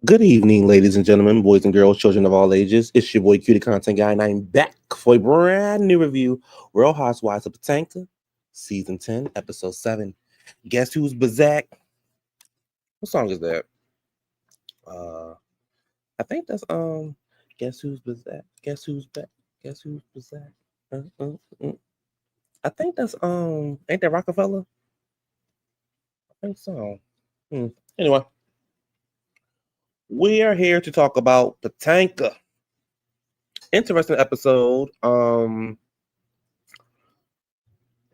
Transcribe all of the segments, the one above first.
Good evening, ladies and gentlemen, boys and girls, children of all ages. It's your boy Cutie Content Guy, and I'm back for a brand new review. Real Housewives of Potomac, Season 10, Episode 7. Guess who's back? What song is that? Uh, I think that's Guess who's back? Guess who's back? Guess who's back? Uh. I think that's ain't that Rockefeller? I think so. Anyway, we are here to talk about Potomac. Interesting episode.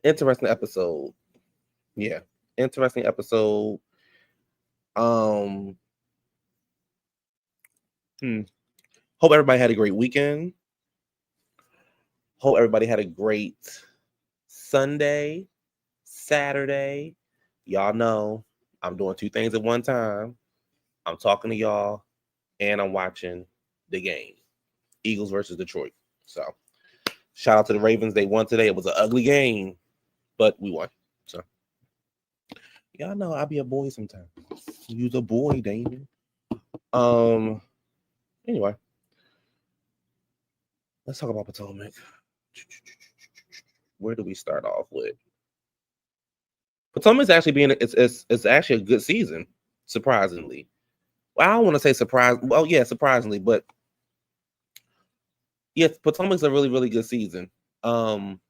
Interesting episode. Yeah, interesting episode. Um, hmm. Hope everybody had a great weekend. Hope everybody had a great Sunday, Saturday. Y'all know I'm doing two things at one time. I'm talking to y'all, and I'm watching the game, Eagles versus Detroit. So, shout out to the Ravens. They won today. It was an ugly game, but we won. So, y'all know I'll be a boy sometimes. You's a boy, Damon. Anyway, let's talk about Potomac. Where do we start off with? Potomac's actually being it's actually a good season, surprisingly. Well, I don't want to say surprise. Well, yeah, surprisingly, but yes, Potomac's a really really good season. Um,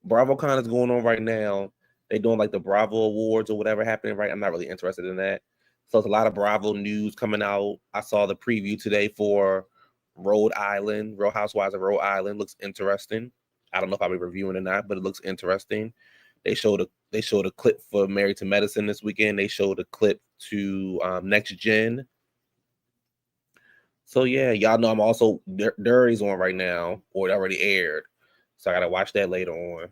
BravoCon is going on right now. They're doing like the Bravo Awards or whatever happening right. I'm not really interested in that. So it's a lot of Bravo news coming out. I saw the preview today for Rhode Island, Real Housewives of Rhode Island. Looks interesting. I don't know if I'll be reviewing or not, but it looks interesting. They showed a clip for Married to Medicine this weekend. They showed a clip to Next Gen. So yeah, y'all know I'm also Dury's on right now, or it already aired. So I gotta watch that later on.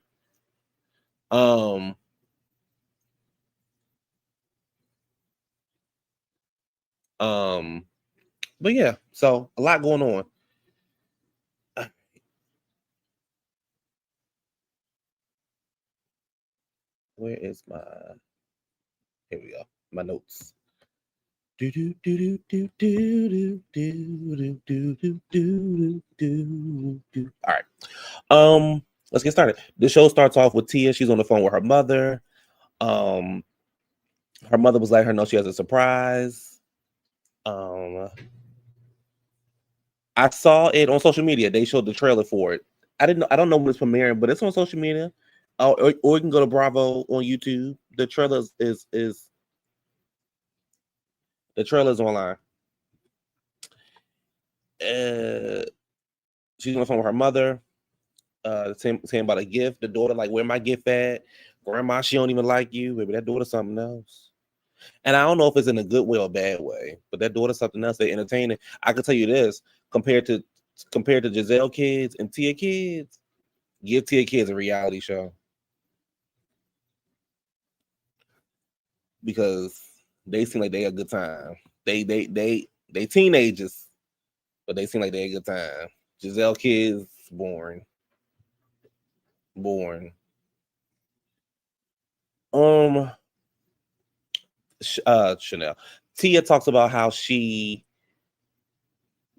Um, um, but yeah, so a lot going on. Where is my? Here we go. My notes. Do do do do do do do do do do do do do. All right. Let's get started. The show starts off with Tia. She's on the phone with her mother. Um, her mother was letting her know she has a surprise. Um, I saw it on social media. They showed the trailer for it. I didn't know. I don't know when it's premiering, but it's on social media. Or you can go to Bravo on YouTube. The trailer is the trailer's online. Uh, she's on the phone with her mother. Saying about a gift. The daughter like, where my gift at? Grandma, she don't even like you. Maybe that daughter's something else. And I don't know if it's in a good way or bad way, but that daughter's something else. They entertaining. I can tell you this: compared to Giselle kids and Tia kids, give Tia kids a reality show because they seem like they had a good time. They teenagers, but they seem like they had a good time. Giselle kids boring, boring. Um, Chanel. Tia talks about how she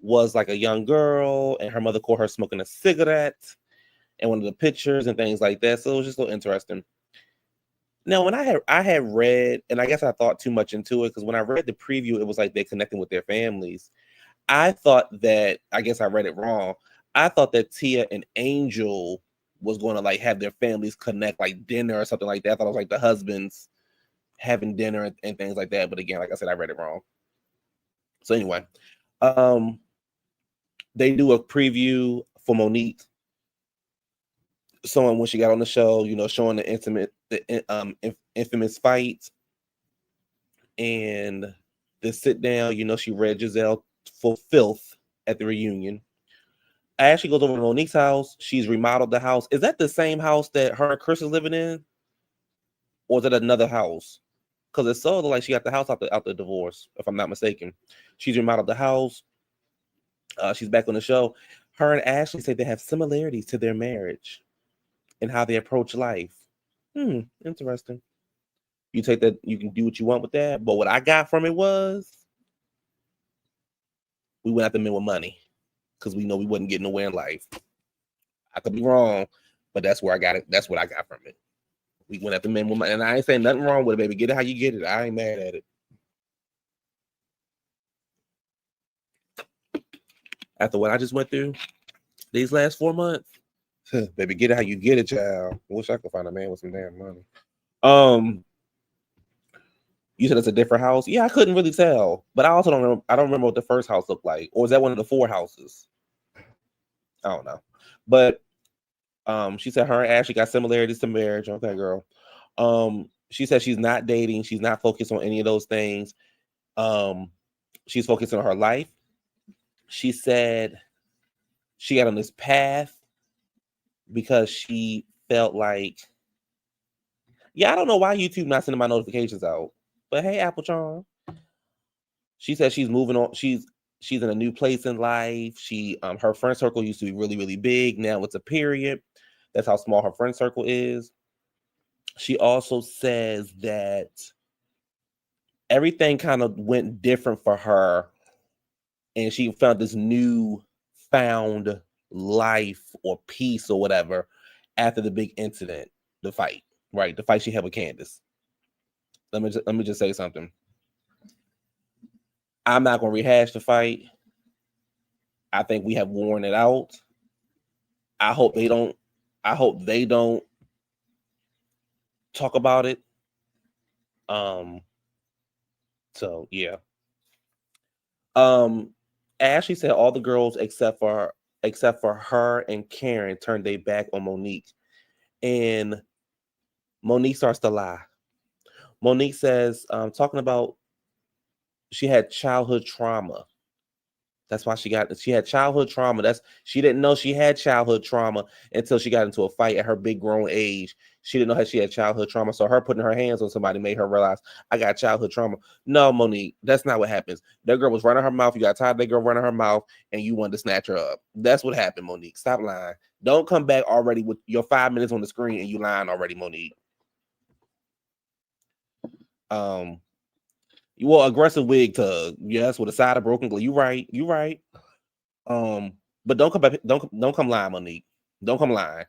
was like a young girl and her mother caught her smoking a cigarette and one of the pictures and things like that. So it was just so interesting. Now, when I had read, and I guess I thought too much into it because when I read the preview, it was like they're connecting with their families. I thought that I guess I read it wrong. I thought that Tia and Angel was going to like have their families connect, like dinner or something like that. I thought it was like the husbands having dinner and things like that. But again, like I said, I read it wrong. So anyway, um, they do a preview for Monique. Someone when she got on the show, showing infamous fight and the sit down. She read Giselle for filth at the reunion. I actually goes over to Monique's house. She's remodeled the house. Is that the same house that her and Chris is living in, or is it another house? Because it's so like she got the house out the divorce, if I'm not mistaken. She's remodeled the house. She's back on the show. Her and Ashley say they have similarities to their marriage and how they approach life. Interesting. You take that, you can do what you want with that. But what I got from it was we went after men with money because we know we wasn't getting nowhere in life. I could be wrong, but that's where I got it. That's what I got from it. We went after men with money, and I ain't saying nothing wrong with it, baby. Get it how you get it. I ain't mad at it. After what I just went through these last 4 months, baby, get it how you get it, child. I wish I could find a man with some damn money. You said it's a different house. Yeah, I couldn't really tell, but I also don't remember. I don't remember what the first house looked like, or is that one of the 4 houses? I don't know. But she said her and Ashley got similarities to marriage. Okay, girl. She said she's not dating. She's not focused on any of those things. She's focused on her life. She said she got on this path because she felt like, yeah, I don't know why YouTube not sending my notifications out, but hey, Apple Charm. She said she's moving on. She's in a new place in life. She her friend circle used to be really, really big. Now it's a period. That's how small her friend circle is. She also says that everything kind of went different for her, and she found this new found life or peace or whatever after the big incident, the fight, right? The fight she had with Candace. Let me just say something. I'm not going to rehash the fight. I think we have worn it out. I hope they don't talk about it. So yeah. Ashley said all the girls except for her and Karen turned their back on Monique. And Monique starts to lie. Monique says, talking about she had childhood trauma. That's why she had childhood trauma. She didn't know she had childhood trauma until she got into a fight at her big grown age. She didn't know how she had childhood trauma. So her putting her hands on somebody made her realize I got childhood trauma. No, Monique, that's not what happens. That girl was running her mouth. You got tired of that girl running her mouth and you wanted to snatch her up. That's what happened, Monique. Stop lying. Don't come back already with your 5 minutes on the screen and you lying already, Monique. You wore aggressive wig tug. Yes, with a side of broken glass. You right. But don't come back. Don't come lying, Monique. Don't come lying.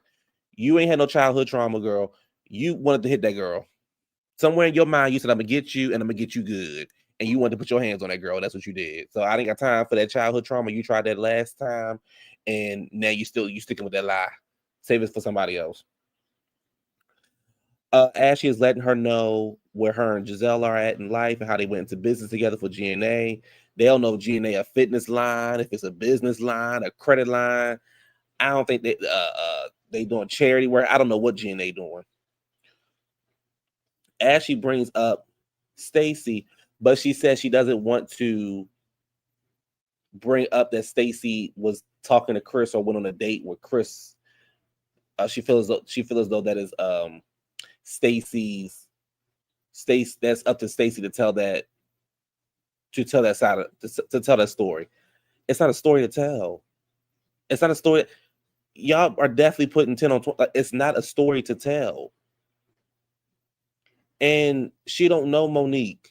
You ain't had no childhood trauma, girl. You wanted to hit that girl. Somewhere in your mind, you said, I'm gonna get you and I'm gonna get you good. And you wanted to put your hands on that girl. That's what you did. So I didn't got time for that childhood trauma. You tried that last time, and now you sticking with that lie. Save it for somebody else. Ashley is letting her know where her and Giselle are at in life and how they went into business together for GNA. They don't know if GNA a fitness line, if it's a business line, a credit line. I don't think they doing charity work. I don't know what GNA doing. Ashley brings up Stacey, but she says she doesn't want to bring up that Stacey was talking to Chris or went on a date with Chris. She feels as though that is Stacey's. That's up to Stacey to tell that side to tell that story. It's not a story to tell. It's not a story. Y'all are definitely putting 10 on 20. It's not a story to tell. And she don't know Monique.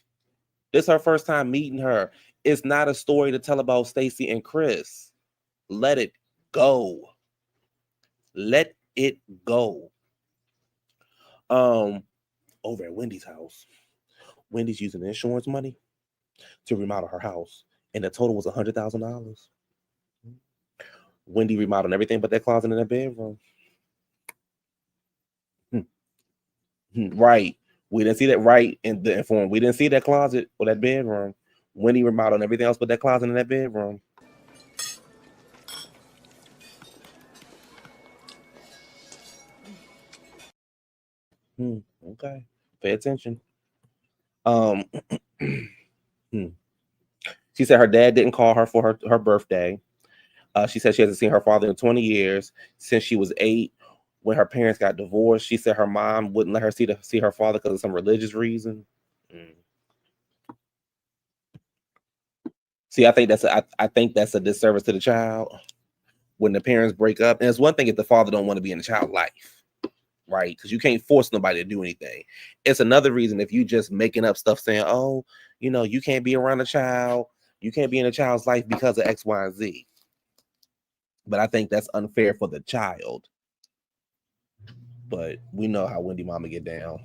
This is her first time meeting her. It's not a story to tell about Stacey and Chris. Let it go. Let it go. Over at Wendy's house, Wendy's using insurance money to remodel her house, and the total was $100,000. Wendy remodeled everything but that closet in that bedroom. Right. We didn't see that right in the inform. We didn't see that closet or that bedroom. Wendy remodeled everything else but that closet in that bedroom. Okay. Pay attention. She said her dad didn't call her for her birthday. She said she hasn't seen her father in 20 years since she was 8 when her parents got divorced. She said her mom wouldn't let her see her father because of some religious reason. See, I think that's a disservice to the child when the parents break up. And it's one thing if the father don't want to be in the child's life. right? Because you can't force nobody to do anything. It's another reason if you just making up stuff saying, oh, you know, you can't be around a child, you can't be in a child's life because of X, Y, and Z. But I think that's unfair for the child. But we know how Wendy mama get down.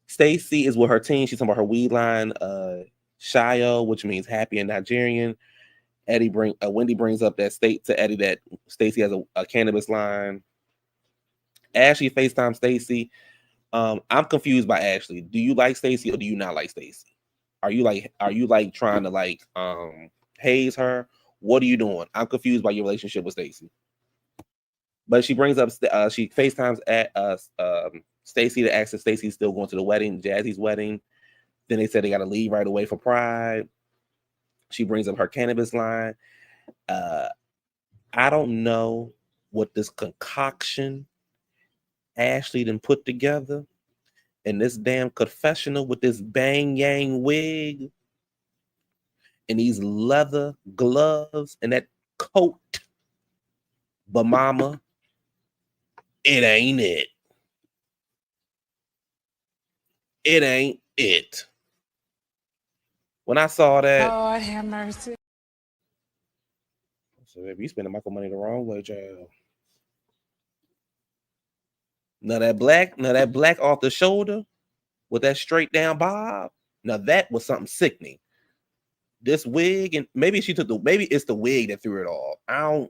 Stacey is with her team. She's talking about her weed line, Shayo, which means happy in Nigerian. Wendy brings up that state to Eddie that Stacey has a cannabis line. Ashley FaceTime Stacey. I'm confused by Ashley. Do you like Stacey or do you not like Stacey? Are you like trying to like haze her? What are you doing? I'm confused by your relationship with Stacey. But she brings up she FaceTimes at Stacey to ask if Stacey's still going to the wedding, Jazzy's wedding. Then they said they got to leave right away for Pride. She brings up her cannabis line. I don't know what this concoction Ashley done put together in this damn confessional with this bang yang wig and these leather gloves and that coat. But mama, it ain't it. It ain't it. When I saw that, Lord have mercy. So if you spending Michael money the wrong way, child. Now that black off the shoulder with that straight down bob. Now that was something sickening. This wig, and maybe it's the wig that threw it off.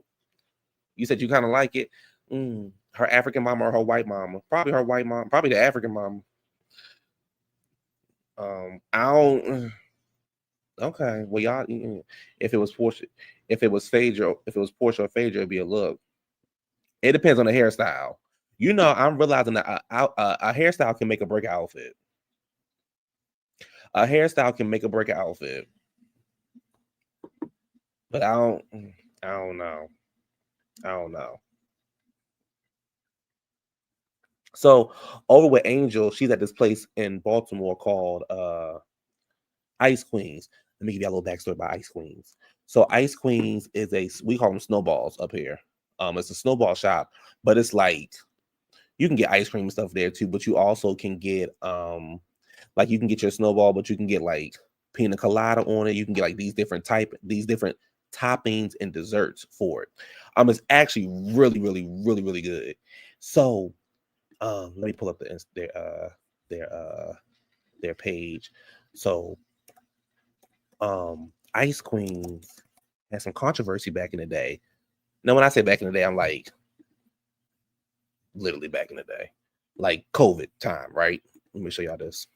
You said you kind of like it. Her African mama or her white mama? Probably her white mom. Probably the African mama. I don't. Okay, well y'all. If it was Portia, if it was Phaedra, if it was Portia or Phaedra, it'd be a look. It depends on the hairstyle. You know, I'm realizing that a hairstyle can make or break an outfit. A hairstyle can make or break an outfit. But I don't know. I don't know. So over with Angel, she's at this place in Baltimore called Ice Queens. Let me give you a little backstory about Ice Queens. So Ice Queens is we call them snowballs up here. It's a snowball shop, but it's like you can get ice cream and stuff there too, but you also can get like you can get your snowball, but you can get like pina colada on it. You can get like these different toppings and desserts for it. It's actually really, really, really, really good. So let me pull up their page. So Ice Queens had some controversy back in the day. Now, when I say back in the day, I'm like literally back in the day, like COVID time, right? Let me show y'all this.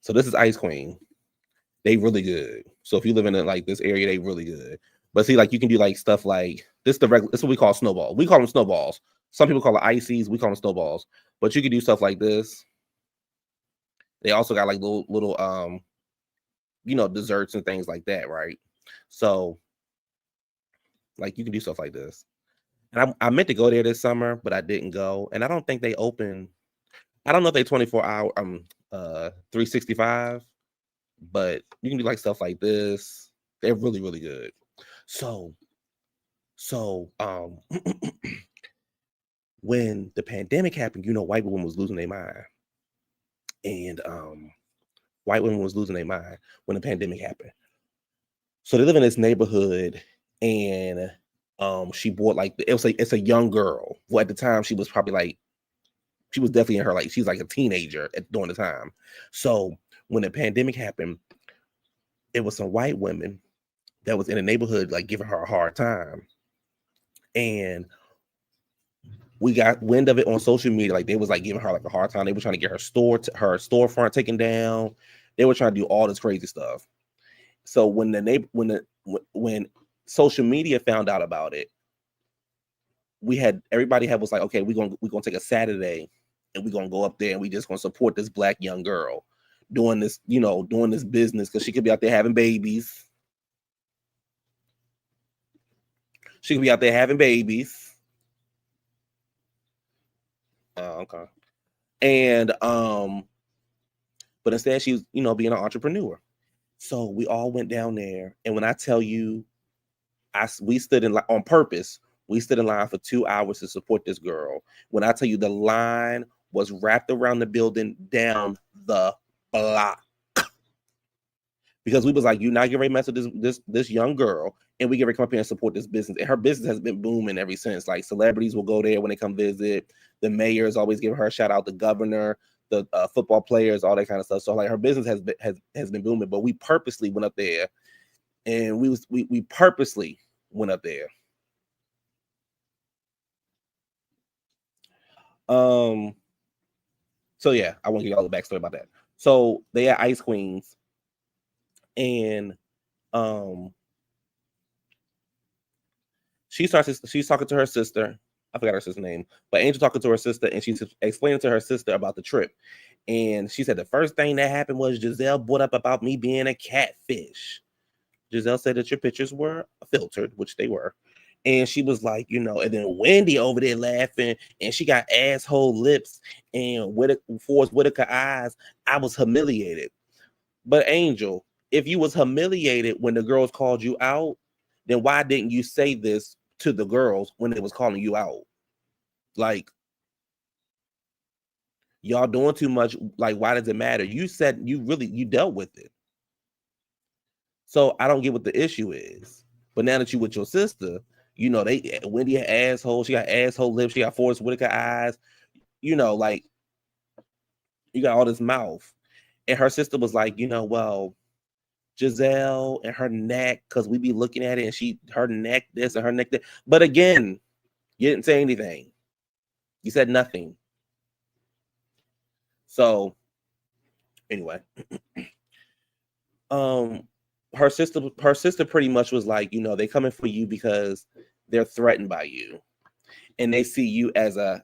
So this is Ice Queen. They really good. So if you live in like this area, they really good. But see, like you can do like stuff like this. This is what we call snowballs. We call them snowballs. Some people call it ices. We call them snowballs. But you can do stuff like this. They also got like little desserts and things like that, right? So like you can do stuff like this. And I meant to go there this summer, but I didn't go. And I don't think they open. I don't know if they 24-hour 365, but you can do like stuff like this. They're really, really good. So when the pandemic happened, white women was losing their mind. And white women was losing their mind when the pandemic happened. So they live in this neighborhood, and she bought like it's a young girl. Well, at the time she was probably like she was definitely in her she's like a teenager during the time. So when the pandemic happened, it was some white women that was in the neighborhood like giving her a hard time, and we got wind of it on social media. Like they was like giving her like a hard time. They were trying to get her storefront taken down. They were trying to do all this crazy stuff. So when social media found out about it, everybody was like, okay, we're gonna take a Saturday and we're gonna go up there and we just gonna support this black young girl doing this business because she could be out there having babies. She could be out there having babies. Okay. And But instead, she was, being an entrepreneur. So we all went down there, and when I tell you, we stood in line on purpose. We stood in line for 2 hours to support this girl. When I tell you, the line was wrapped around the building down the block, because we was like, "You not get ready to mess with this young girl, and we get ready to come up here and support this business." And her business has been booming ever since. Like, celebrities will go there when they come visit. The mayors always give her a shout out. The governor, the football players, all that kind of stuff. So like, her business has been booming. But we purposely went up there, and we purposely went up there. So yeah, I want to give y'all the backstory about that. So they had Ice Queens, and she's talking to her sister. I forgot her sister's name, but Angel talking to her sister, and she's explaining to her sister about the trip. And she said the first thing that happened was Giselle brought up about me being a catfish. Giselle said that your pictures were filtered, which they were. And she was like, and then Wendy over there laughing, and she got asshole lips and Forrest Whitaker eyes. I was humiliated. But Angel, if you was humiliated when the girls called you out, then why didn't you say this to the girls when they was calling you out? Like, y'all doing too much. Like, why does it matter? You said you dealt with it. So I don't get what the issue is. But now that you with your sister, Wendy had asshole, she got asshole lips, she got Forrest Whitaker eyes, like, you got all this mouth. And her sister was like, well, Giselle and her neck, because we be looking at it, and her neck this and her neck that. But again, you didn't say anything. You said nothing. So anyway, her sister pretty much was like, they coming for you because they're threatened by you, and they see you as a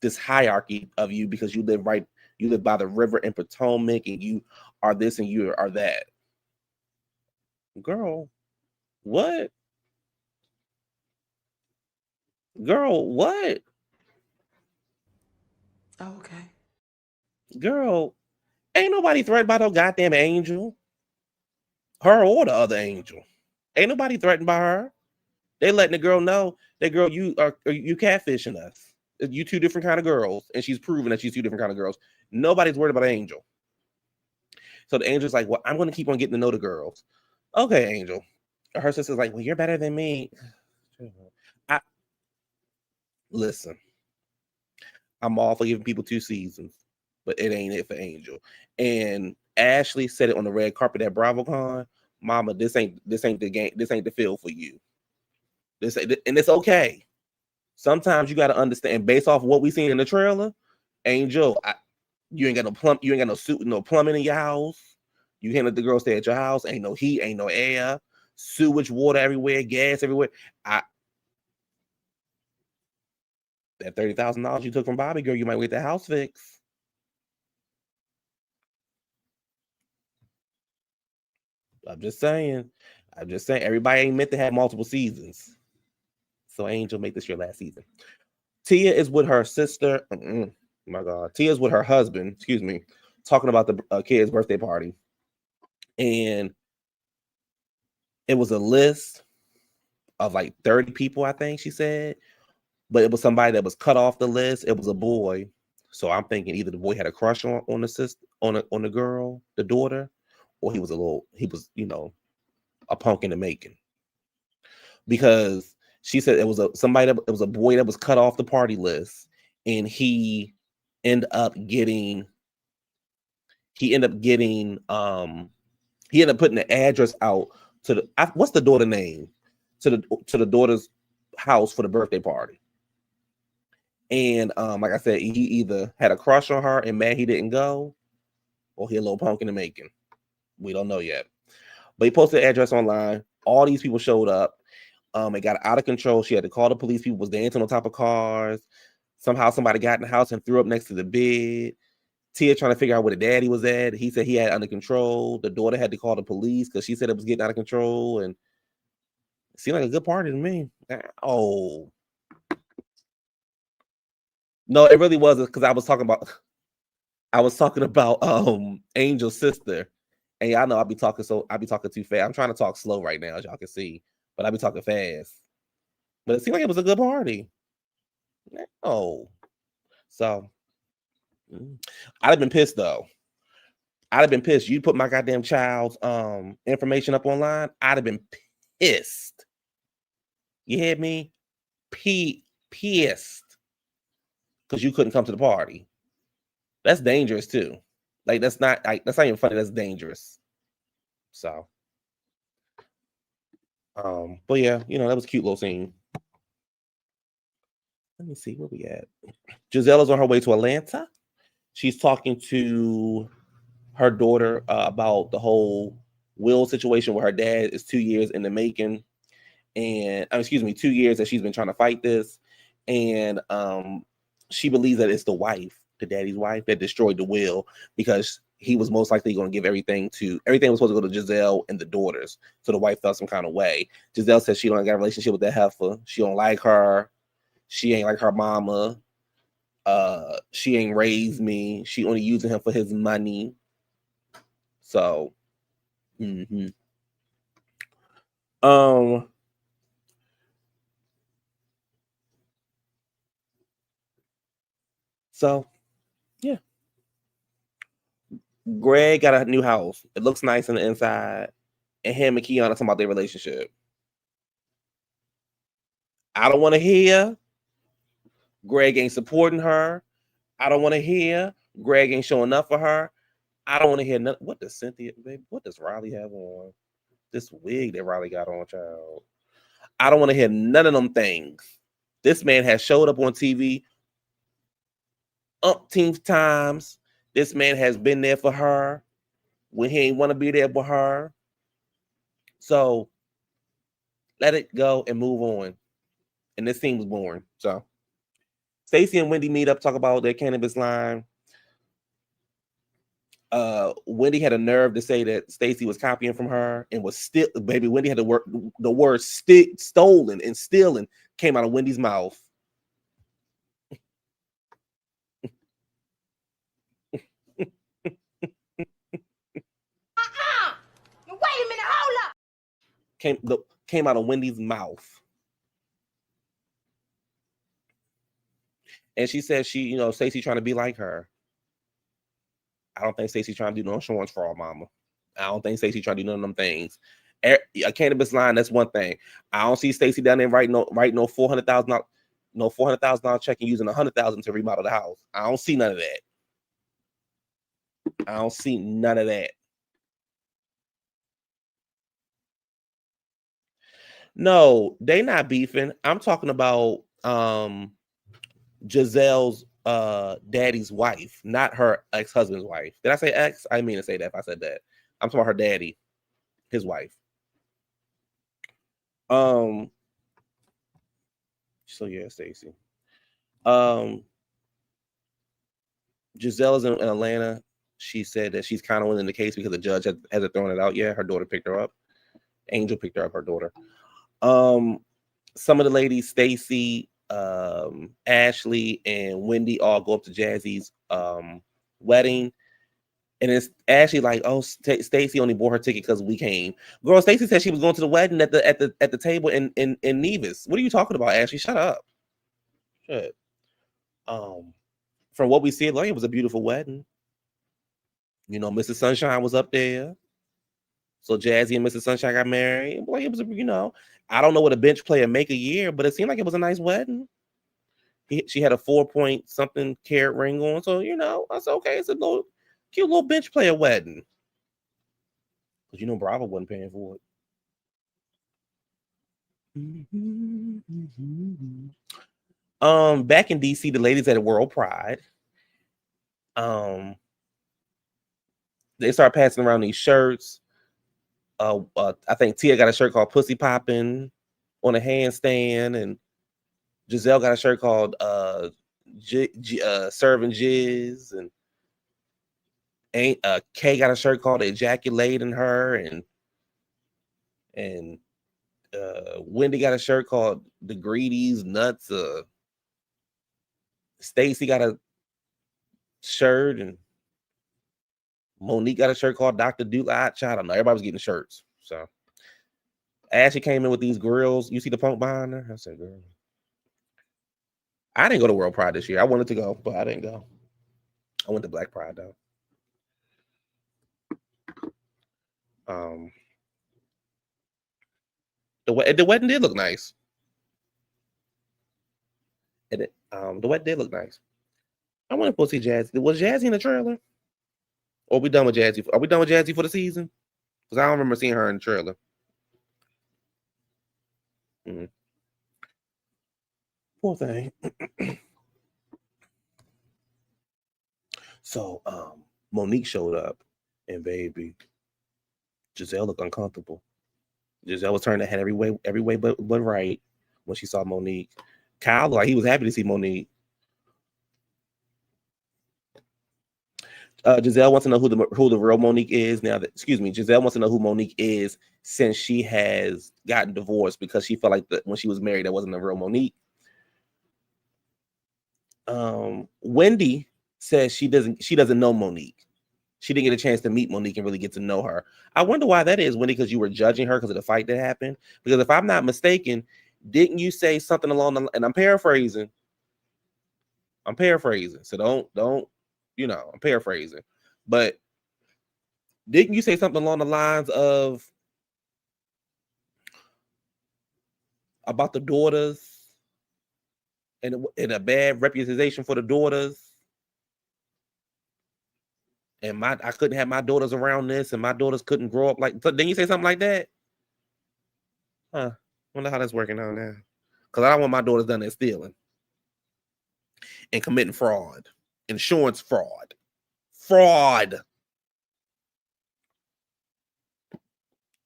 this hierarchy of you because you live by the river in Potomac, and you are this and you are that. Girl, what? Girl, what? Oh, okay. Girl, ain't nobody threatened by no goddamn Angel. Her or the other Angel. Ain't nobody threatened by her. They letting the girl know that, girl, you catfishing us. You two different kind of girls, and she's proven that she's two different kind of girls. Nobody's worried about Angel. So the Angel's like, well, I'm going to keep on getting to know the girls. Okay, Angel. Her sister's like, well, you're better than me. Listen, I'm all for giving people 2 seasons, but it ain't it for Angel. And Ashley said it on the red carpet at BravoCon. Mama, this ain't the game. This ain't the field for you. And it's okay. Sometimes you got to understand, based off of what we seen in the trailer, Angel, you ain't got no suit, no plumbing in your house. You can't let the girl stay at your house. Ain't no heat, ain't no air, sewage, water everywhere, gas everywhere. That $30,000 you took from Bobby, girl, you might get the house fixed. I'm just saying. Everybody ain't meant to have multiple seasons. So Angel, make this your last season. Tia is with her sister. My God. Tia's with her husband, excuse me, talking about the kid's birthday party. And it was a list of like 30 people, I think she said. But it was somebody that was cut off the list. It was a boy. So I'm thinking either the boy had a crush on the sister, on the girl, the daughter, or he was a punk in the making. Because she said it was a boy that was cut off the party list, and he ended up putting the address out to what's the daughter name, to the daughter's house for the birthday party. And like I said, he either had a crush on her and mad he didn't go, or he a little punk in the making. We don't know yet. But he posted the address online. All these people showed up. It got out of control. She had to call the police. People was dancing on top of cars. Somehow somebody got in the house and threw up next to the bed. Tia trying to figure out where the daddy was at. He said he had it under control. The daughter had to call the police because she said it was getting out of control. And it seemed like a good party to me. Oh. No, it really wasn't, because I was talking about I was talking about Angel's sister. And y'all know I be talking too fast. I'm trying to talk slow right now, as y'all can see, but I be talking fast. But it seemed like it was a good party. Oh. So I'd have been pissed though. I'd have been pissed. You put my goddamn child's information up online, I'd have been pissed. You hear me? Pissed. Because you couldn't come to the party. That's dangerous too. Like that's not even funny. That's dangerous. So, but yeah, that was a cute little scene. Let me see where we at. Giselle is on her way to Atlanta. She's talking to her daughter about the whole will situation where her dad is 2 years in the making, and 2 years that she's been trying to fight this, and she believes that it's the daddy's wife, that destroyed the will because he was most likely going to give everything was supposed to go to Giselle and the daughters. So the wife felt some kind of way. Giselle says she don't got a relationship with that heifer. She don't like her. She ain't like her mama. She ain't raised me. She only using him for his money. So, so yeah. Greg got a new house. It looks nice on the inside. And him and Keiarna talking about their relationship. I don't want to hear Greg ain't supporting her. I don't want to hear Greg ain't showing up for her. I don't want to hear nothing. What does Cynthia, baby? What does Riley have on? This wig that Riley got on, child. I don't want to hear none of them things. This man has showed up on TV umpteenth times. This man has been there for her when he ain't want to be there for her. So let it go and move on. And this seems boring. So Stacey and Wendy meet up, talk about their cannabis line. Wendy had a nerve to say that Stacey was copying from her and was still, baby. Wendy had the word stolen and stealing came out of Wendy's mouth. Wait a minute, hold up. Came out of Wendy's mouth. And she said Stacey trying to be like her. I don't think Stacey trying to do no insurance for our mama. I don't think Stacey trying to do none of them things. A cannabis line, that's one thing. I don't see Stacey down there writing no $400,000 check and using $100,000 to remodel the house. I don't see none of that. I don't see none of that. No, they not beefing. I'm talking about Giselle's daddy's wife, not her ex-husband's wife. Did I say ex? I didn't mean to say that if I said that. I'm talking about her daddy, his wife. So yeah, Stacey. Giselle is in Atlanta. She said that she's kind of winning the case because the judge hasn't thrown it out yet. Her daughter picked her up. Angel picked her up, her daughter. Some of the ladies, Stacey, Ashley, and Wendy all go up to Jazzy's wedding. And it's Ashley like, oh, Stacey only bought her ticket because we came. Girl, Stacey said she was going to the wedding at the table in Nevis. What are you talking about, Ashley? Shut up. Shut. From what we see, like, it was a beautiful wedding. Mrs. Sunshine was up there. So Jazzy and Mrs. Sunshine got married. Boy, it was, I don't know what a bench player make a year, but it seemed like it was a nice wedding. She had a 4-point something carat ring on. So, I said, okay, it's a cute little bench player wedding. Because Bravo wasn't paying for it. Back in DC, the ladies at World Pride. They start passing around these shirts. I think Tia got a shirt called Pussy Poppin' on a handstand, and Giselle got a shirt called Serving Jizz, and Kay got a shirt called Ejaculating Her, and Wendy got a shirt called The Greedies Nuts. Stacey got a shirt, and Monique got a shirt called Dr. Duke. I don't know. Everybody was getting shirts. So Ashley came in with these grills. You see the punk behind her? I said, girl. I didn't go to World Pride this year. I wanted to go, but I didn't go. I went to Black Pride though. The wedding did look nice. The wedding did look nice. I want to go see Jazzy. Was Jazzy in the trailer? Or are we done with Jazzy? Are we done with Jazzy for the season? Because I don't remember seeing her in the trailer. Poor thing. So Monique showed up, and baby, Giselle looked uncomfortable. Giselle was turning her head every way but right when she saw Monique. Kyle looked like he was happy to see Monique. Giselle wants to know who the real Monique is now. Giselle wants to know who Monique is since she has gotten divorced because she felt like when she was married, that wasn't the real Monique. Wendy says she doesn't know Monique. She didn't get a chance to meet Monique and really get to know her. I wonder why that is, Wendy, because you were judging her because of the fight that happened. Because if I'm not mistaken, didn't you say something along the line, and I'm paraphrasing. So don't, I'm paraphrasing. But didn't you say something along the lines of about the daughters and a bad reputation for the daughters? And I couldn't have my daughters around this, and my daughters couldn't grow up like. Didn't you say something like that? Huh? Wonder how that's working out now. Because I don't want my daughters done there stealing and committing fraud, insurance fraud.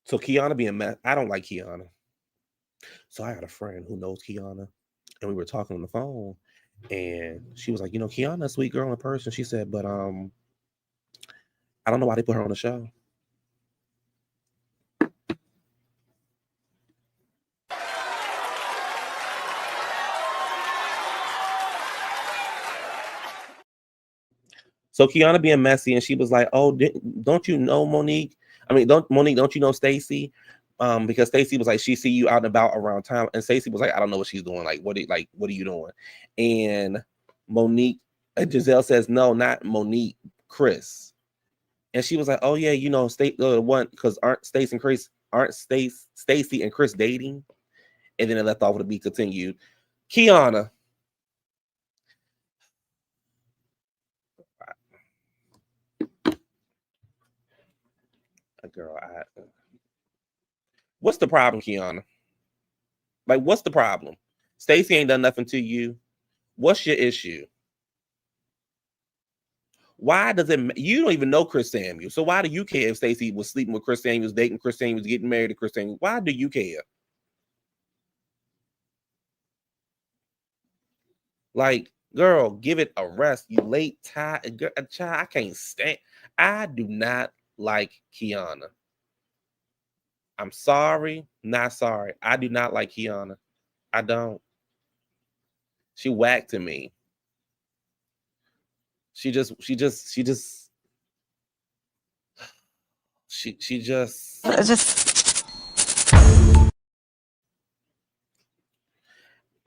So Keiarna being mad. I don't like Keiarna. So I got a friend who knows Keiarna, and we were talking on the phone, and she was like, Keiarna, a sweet girl in person. She said, but I don't know why they put her on the show. So Keiarna being messy, and she was like, "Oh, don't you know Monique? Don't you know Stacey? Because Stacey was like, she see you out and about around town, and Stacey was like, I don't know what she's doing. Like, what are you doing?" And Giselle says, "No, not Monique, Chris." And she was like, "Oh yeah, one because aren't Stacey and Chris dating?" And then it left off with a be continued. Keiarna. Girl, what's the problem, Keiarna? Like, what's the problem? Stacey ain't done nothing to you. What's your issue? Why does it? You don't even know Chris Samuels, so why do you care if Stacey was sleeping with Chris Samuels, dating Chris Samuels, getting married to Chris Samuels? Why do you care? Like, girl, give it a rest. You late child. I can't stand. I do not like Keiarna. I'm sorry, not sorry. I do not like Keiarna. I don't. She whacked to me. She just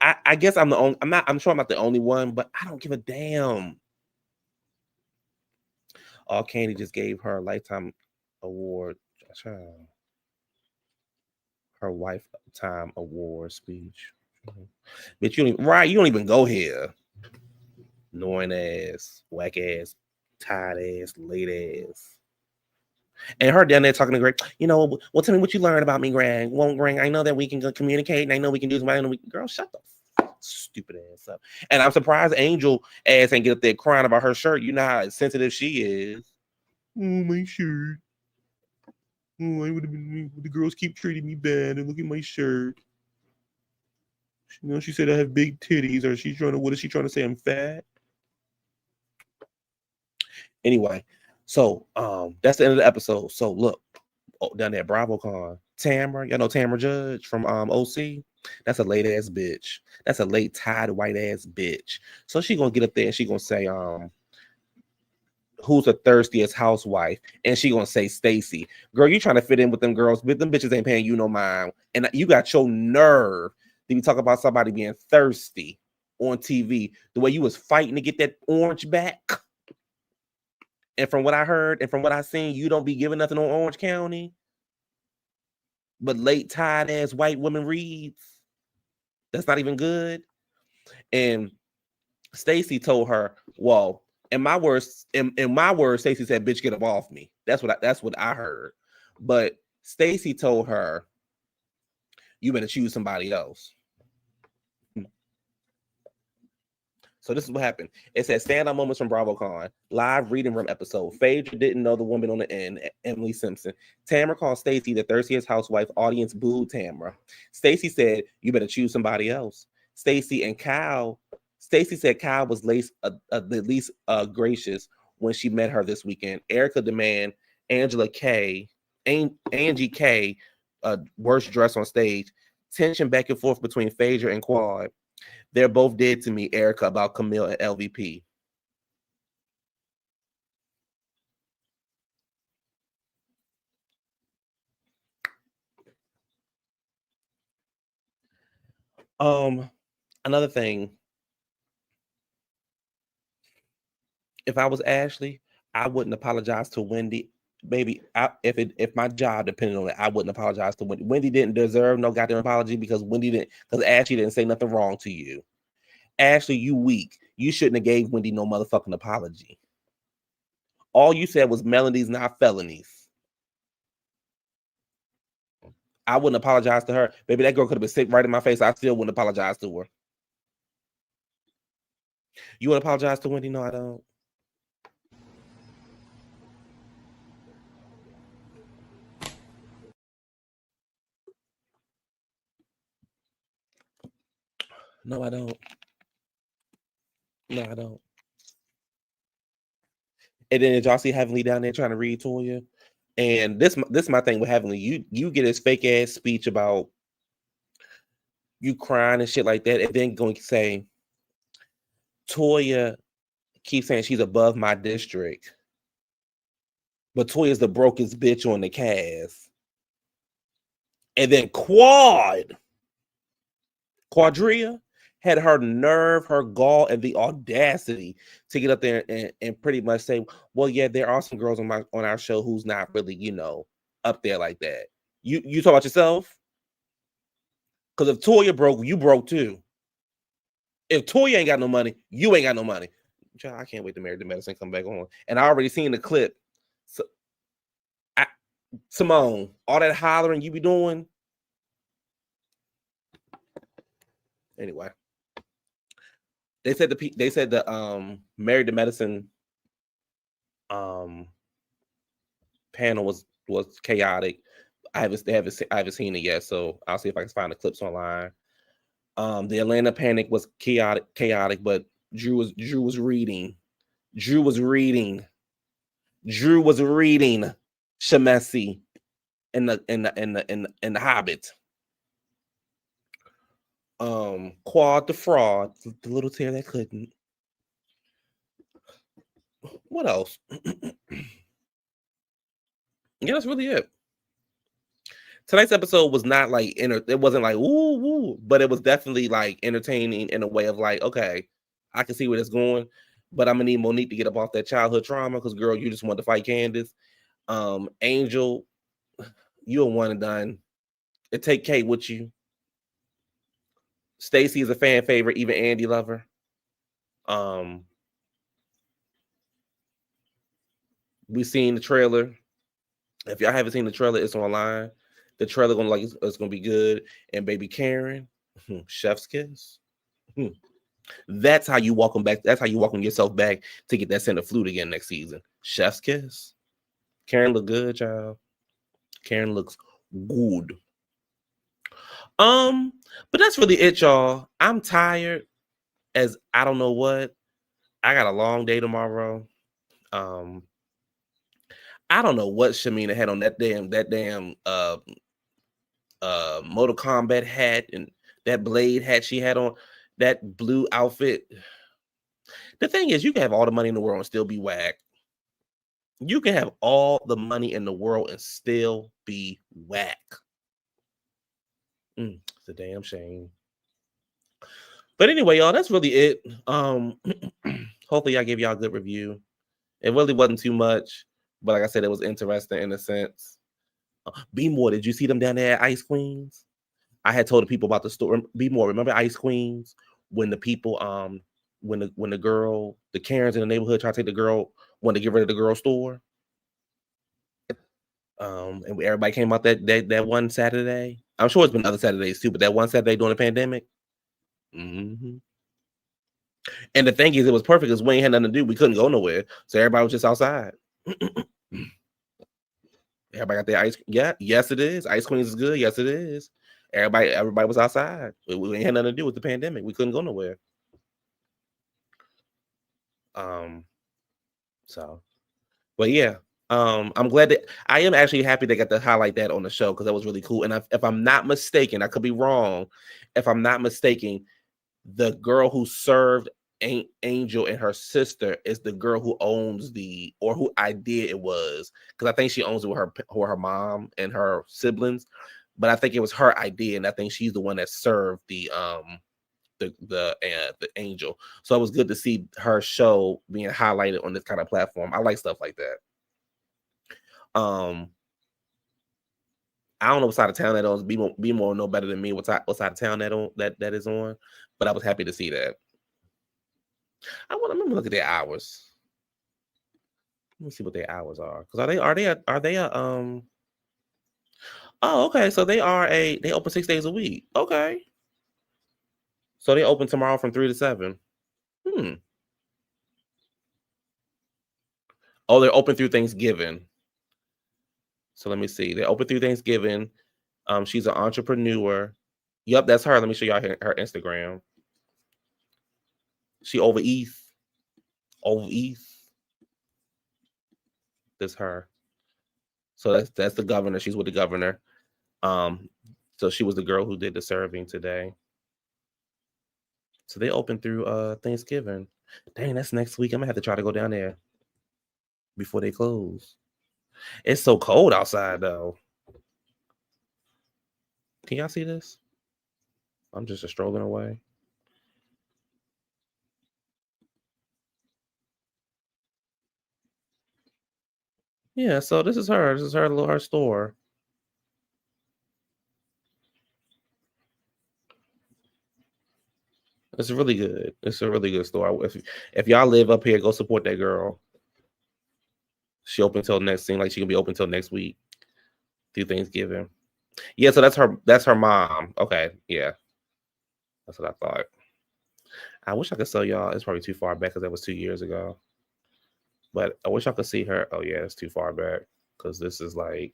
I guess I'm the only. I'm sure I'm not the only one, but I don't give a damn. Oh, Candy just gave her a lifetime award. Her lifetime award speech. But you don't even go here. Annoying ass, whack ass, tired ass, late ass. And her down there talking to Greg, well, tell me what you learned about me, Greg. Well, Greg, I know that we can go communicate, and I know we can do something. Girl, shut the stupid ass up. And I'm surprised Angel ass ain't get up there crying about her shirt. You know how sensitive she is. Oh, my shirt. Oh, I would have been. The girls keep treating me bad, and look at my shirt. She said I have big titties. What is she trying to say? I'm fat. Anyway, so that's the end of the episode. So look, down there, BravoCon, Tamara, y'all know Tamara Judge from OC. That's a late ass bitch. That's a late tied white ass bitch. So she gonna get up there and she gonna say who's the thirstiest housewife, and she gonna say Stacey. Girl, you trying to fit in with them girls, but them bitches ain't paying you no mind. And you got your nerve to be talking about somebody being thirsty on TV the way you was fighting to get that orange back. And from what I heard and from what I seen, you don't be giving nothing on Orange County, but late tired ass white women reads. That's not even good. And Stacey told her, well, in my words, Stacey said, bitch, get up off me. That's what I heard. But Stacey told her, you better choose somebody else. So this is what happened. It said stand-up moments from BravoCon. Live reading room episode. Phaedra didn't know the woman on the end, Emily Simpson. Tamara called Stacey the thirstiest housewife. Audience booed Tamara. Stacey said, you better choose somebody else. Stacey said Kyle was the least gracious when she met her this weekend. Erica demand Angie K, worst dress on stage. Tension back and forth between Phaedra and Quad. They're both dead to me, Erica, about Camille and LVP. Another thing. If I was Ashley, I wouldn't apologize to Wendy. Baby, if my job depended on it, I wouldn't apologize to Wendy. Wendy didn't deserve no goddamn apology because Ashley didn't say nothing wrong to you. Ashley, you weak. You shouldn't have gave Wendy no motherfucking apology. All you said was melodies, not felonies. I wouldn't apologize to her. Baby, that girl could have been sick right in my face. I still wouldn't apologize to her. You want to apologize to Wendy? No, I don't. No, I don't. No, I don't. And then did y'all see Heavenly down there trying to read Toya? And this is my thing with Heavenly. You get his fake ass speech about you crying and shit like that, and then going to say Toya keeps saying she's above my district, but Toya's the brokest bitch on the cast. And then Quadria had her nerve, her gall, and the audacity to get up there and pretty much say, well, yeah, there are some girls on our show who's not really, up there like that. You talk about yourself? Because if Toya broke, you broke too. If Toya ain't got no money, you ain't got no money. I can't wait to Married to Medicine come back on. And I already seen the clip. So, Simone, all that hollering you be doing. Anyway, they said the Married to Medicine panel was chaotic. I haven't seen it yet, so I'll see if I can find the clips online. The Atlanta Panic was chaotic, but Drew was reading Shamesi in the Hobbit. Quad the fraud, the little tear that couldn't. What else? Yeah, that's really it. Tonight's episode was not like it wasn't like woo woo, but it was definitely like entertaining in a way of like, okay, I can see where it's going, but I'm gonna need Monique to get up off that childhood trauma because girl, you just want to fight Candace. Angel, you a one and done. It take Kate with you. Stacey is a fan favorite, even Andy lover. We seen the trailer. If y'all haven't seen the trailer, it's online. The trailer gonna it's gonna be good. And baby Karen, chef's kiss. That's how you welcome back. That's how you welcome yourself back to get that center flute again next season. Chef's kiss. Karen look good, child. Karen looks good. But that's really it, y'all. I'm tired as I don't know what. I got a long day tomorrow. I don't know what Shamina had on that damn Mortal Kombat hat and that blade hat she had on, that blue outfit. The thing is, you can have all the money in the world and still be whack. You can have all the money in the world and still be whack. It's a damn shame. But anyway, y'all, that's really it. Hopefully I gave y'all a good review. It really wasn't too much, but like I said, it was interesting in a sense. Be More, did you see them down there at Ice Queens? I had told the people about the store. Be More, remember Ice Queens? When the people, when the girl, the Karens in the neighborhood tried to take the girl, wanted to get rid of the girl store. And everybody came out that one Saturday. I'm sure it's been other Saturdays too, but that one Saturday during the pandemic. Mm-hmm. And the thing is, it was perfect because we ain't had nothing to do. We couldn't go nowhere, so everybody was just outside. Everybody got their ice. Yeah, yes, it is. Ice Queens is good. Yes, it is. Everybody was outside. We ain't had nothing to do with the pandemic. We couldn't go nowhere. So, but yeah, I'm glad that I am actually happy they got to highlight that on the show because that was really cool. And if I'm not mistaken, I could be wrong. If I'm not mistaken, the girl who served Angel and her sister is the girl who owns or who idea it was, because I think she owns it with her mom and her siblings, but I think it was her idea, and I think she's the one that served the Angel. So it was good to see her show being highlighted on this kind of platform. I like stuff like that. I don't know what side of town that on. Be more know better than me what side of town that is on, but I was happy to see that. I want to look at their hours. Let me see what their hours are. Because are they oh, okay. So they open 6 days a week. Okay. So they open tomorrow from 3 to 7. Oh, they're open through Thanksgiving. So let me see. They're open through Thanksgiving. She's an entrepreneur. Yep, that's her. Let me show y'all her Instagram. She over east. Over east. That's her. So that's the governor. She's with the governor. So she was the girl who did the serving today. So they open through Thanksgiving. Dang, that's next week. I'm gonna have to try to go down there before they close. It's so cold outside though. Can y'all see this? I'm just strolling away. Yeah, so this is her. This is her store. It's really good. It's a really good store. If y'all live up here, go support that girl. She open till next. Seem like she can be open till next week through Thanksgiving. Yeah, so that's her. That's her mom. Okay, yeah, that's what I thought. I wish I could sell y'all. It's probably too far back because that was 2 years ago. But I wish I could see her. Oh yeah, it's too far back because this is like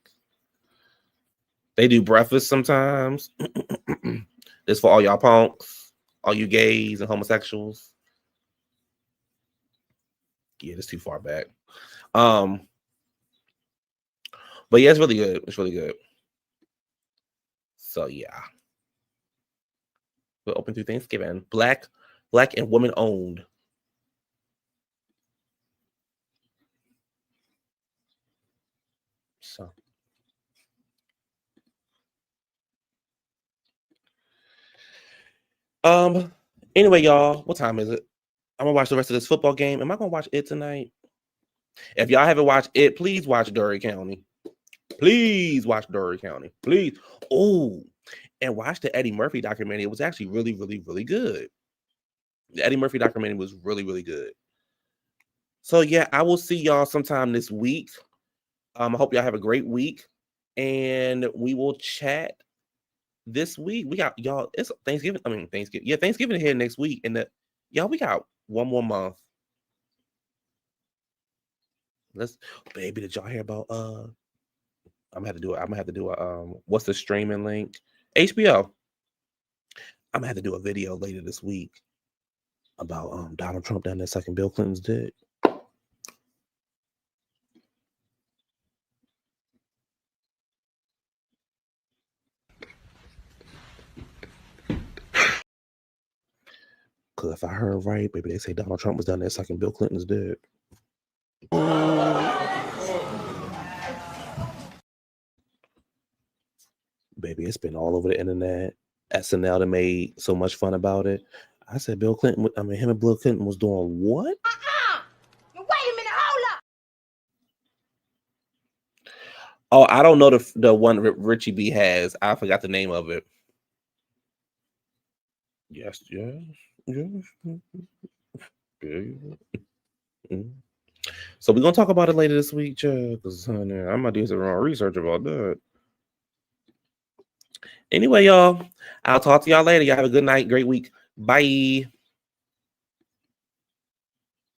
they do breakfast sometimes. This for all y'all punks, all you gays and homosexuals. Yeah, it's too far back. But yeah, it's really good. It's really good. So yeah, we're open through Thanksgiving. Black and woman owned. So anyway, y'all, what time is it? I'm gonna watch the rest of this football game. Am I gonna watch it tonight? If y'all haven't watched it, please watch Drury County. Please watch Drury County. Please. Oh, and watch the Eddie Murphy documentary. It was actually really, really, really good. The Eddie Murphy documentary was really, really good. So yeah, I will see y'all sometime this week. I hope y'all have a great week, and we will chat this week. We got y'all. It's Thanksgiving. I mean Thanksgiving. Yeah, Thanksgiving here next week, and y'all we got one more month. Baby, did y'all hear about I'm gonna have to do a what's the streaming link? HBO. I'm gonna have to do a video later this week about Donald Trump down there sucking Bill Clinton's dick. Cause if I heard right, baby, they say Donald Trump was down there sucking Bill Clinton's dick. it's been all over the internet. SNL that made so much fun about it. I said Bill Clinton, him and Bill Clinton was doing what? Wait a minute, hold up. Oh, I don't know the one Richie B has. I forgot the name of it. Yes. So we're gonna talk about it later this week, because I'm gonna do some wrong research about that. Anyway, y'all, I'll talk to y'all later. Y'all have a good night, great week. Bye.